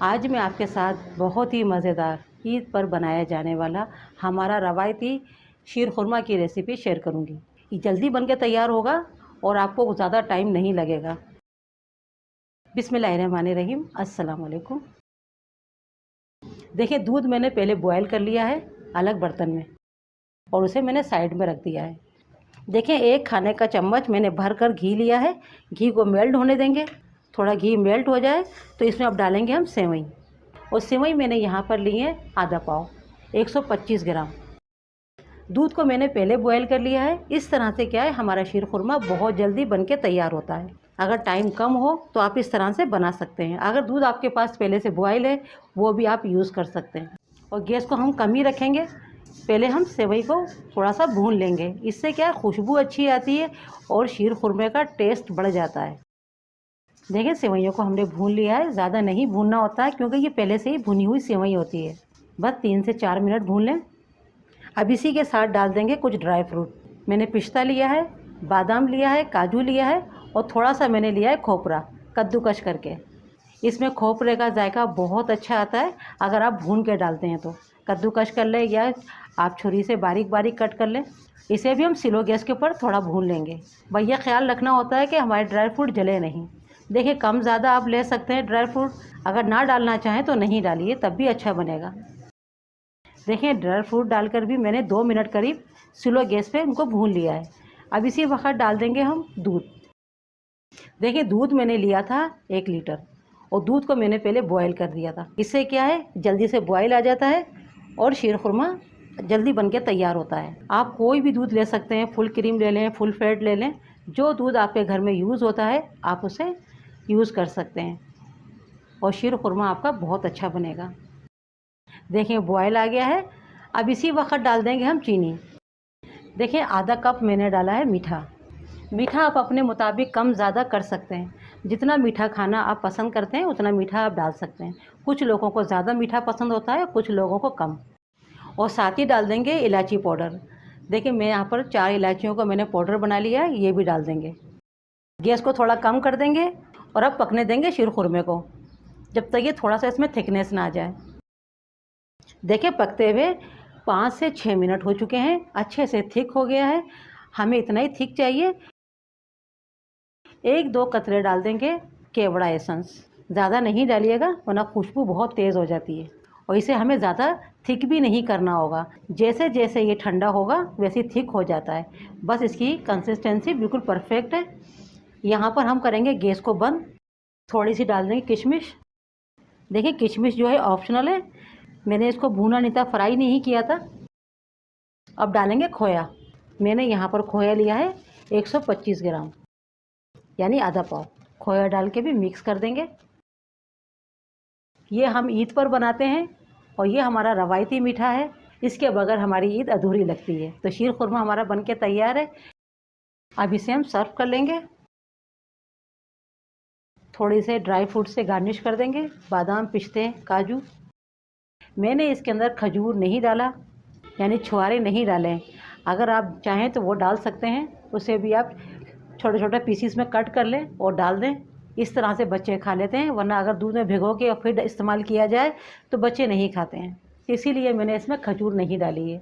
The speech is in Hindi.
आज मैं आपके साथ बहुत ही मज़ेदार ईद पर बनाया जाने वाला हमारा रवायती शीर खुरमा की रेसिपी शेयर करूंगी। ये जल्दी बनके तैयार होगा और आपको ज़्यादा टाइम नहीं लगेगा। बिस्मिल्लाहिर्रहमानिर्रहीम, अस्सलाम वालेकुम। देखिए, दूध मैंने पहले बॉयल कर लिया है अलग बर्तन में और उसे मैंने साइड में रख दिया है। देखें, 1 खाने का चम्मच मैंने भर कर घी लिया है। घी को मेल्ट होने देंगे। थोड़ा घी मेल्ट हो जाए तो इसमें अब डालेंगे हम सेवई। और सेवई मैंने यहाँ पर ली है आधा पाव, 125 ग्राम। दूध को मैंने पहले बॉयल कर लिया है। इस तरह से क्या है, हमारा शीर खुरमा बहुत जल्दी बन के तैयार होता है। अगर टाइम कम हो तो आप इस तरह से बना सकते हैं। अगर दूध आपके पास पहले से बॉयल है वो भी आप यूज़ कर सकते हैं। और गैस को हम कम ही रखेंगे। पहले हम सेवई को थोड़ा सा भून लेंगे। इससे क्या है, खुशबू अच्छी आती है और शीर खुरमे का टेस्ट बढ़ जाता है। देखिए, सेवइयों को हमने भून लिया है। ज़्यादा नहीं भूनना होता है क्योंकि ये पहले से ही भुनी हुई सेवई होती है। बस 3 से 4 मिनट भून लें। अब इसी के साथ डाल देंगे कुछ ड्राई फ्रूट। मैंने पिस्ता लिया है, बादाम लिया है, काजू लिया है और थोड़ा सा मैंने लिया है खोपरा, कद्दूकस करके। इसमें खोपरे का जायका बहुत अच्छा आता है अगर आप भून के डालते हैं तो। कद्दूकस कर लें या आप छुरी से बारीक बारीक कट कर लें। इसे भी हम स्लो गैस के ऊपर थोड़ा भून लेंगे। भैया, ख्याल रखना होता है कि हमारे ड्राई फ्रूट जले नहीं। देखिए, कम ज़्यादा आप ले सकते हैं ड्राई फ्रूट। अगर ना डालना चाहें तो नहीं डालिए, तब भी अच्छा बनेगा। देखिए, ड्राई फ्रूट डालकर भी मैंने 2 मिनट करीब स्लो गैस पे उनको भून लिया है। अब इसी वक्त डाल देंगे हम दूध। देखिए, दूध मैंने लिया था 1 लीटर और दूध को मैंने पहले बॉयल कर दिया था। इससे क्या है, जल्दी से बॉयल आ जाता है और शीर खुरमा जल्दी बन के तैयार होता है। आप कोई भी दूध ले सकते हैं, फुल क्रीम ले लें, फुल फैट ले लें। जो दूध आपके घर में यूज़ होता है आप उसे यूज़ कर सकते हैं और शीर खुरमा आपका बहुत अच्छा बनेगा। देखिए, बॉयल आ गया है। अब इसी वक्त डाल देंगे हम चीनी। देखिए, आधा कप मैंने डाला है मीठा। मीठा आप अपने मुताबिक कम ज़्यादा कर सकते हैं। जितना मीठा खाना आप पसंद करते हैं उतना मीठा आप डाल सकते हैं। कुछ लोगों को ज़्यादा मीठा पसंद होता है, कुछ लोगों को कम। और साथ ही डाल देंगे इलायची पाउडर। देखिए, मैं यहाँ पर 4 इलायचियों को मैंने पाउडर बना लिया है, ये भी डाल देंगे। गैस को थोड़ा कम कर देंगे और अब पकने देंगे शीर खुरमे को जब तक ये थोड़ा सा इसमें थिकनेस ना आ जाए। देखिए, पकते हुए 5 से 6 मिनट हो चुके हैं। अच्छे से थिक हो गया है। हमें इतना ही थिक चाहिए। 1-2 कतरे डाल देंगे केवड़ा एसेंस। ज़्यादा नहीं डालिएगा वरना खुशबू बहुत तेज़ हो जाती है। और इसे हमें ज़्यादा थिक भी नहीं करना होगा। जैसे जैसे ये ठंडा होगा वैसे थिक हो जाता है। बस इसकी कंसिस्टेंसी बिल्कुल परफेक्ट है। यहाँ पर हम करेंगे गैस को बंद। थोड़ी सी डाल देंगे किशमिश। देखिए, किशमिश जो है ऑप्शनल है। मैंने इसको भूना नहीं था, फ्राई नहीं किया था। अब डालेंगे खोया। मैंने यहाँ पर खोया लिया है 125 ग्राम, यानी आधा पाव। खोया डाल के भी मिक्स कर देंगे। ये हम ईद पर बनाते हैं और ये हमारा रवायती मीठा है। इसके बगैर हमारी ईद अधूरी लगती है। तो शीर खुरमा हमारा बनके तैयार है। अब इसे हम सर्व कर लेंगे। थोड़ी से ड्राई फ्रूट से गार्निश कर देंगे, बादाम, पिस्ते, काजू। मैंने इसके अंदर खजूर नहीं डाला, यानी छुहारे नहीं डाले। अगर आप चाहें तो वो डाल सकते हैं। उसे भी आप छोटे छोटे पीसीस में कट कर लें और डाल दें। इस तरह से बच्चे खा लेते हैं, वरना अगर दूध में भिगो के और फिर इस्तेमाल किया जाए तो बच्चे नहीं खाते हैं। इसीलिए मैंने इसमें खजूर नहीं डाली है।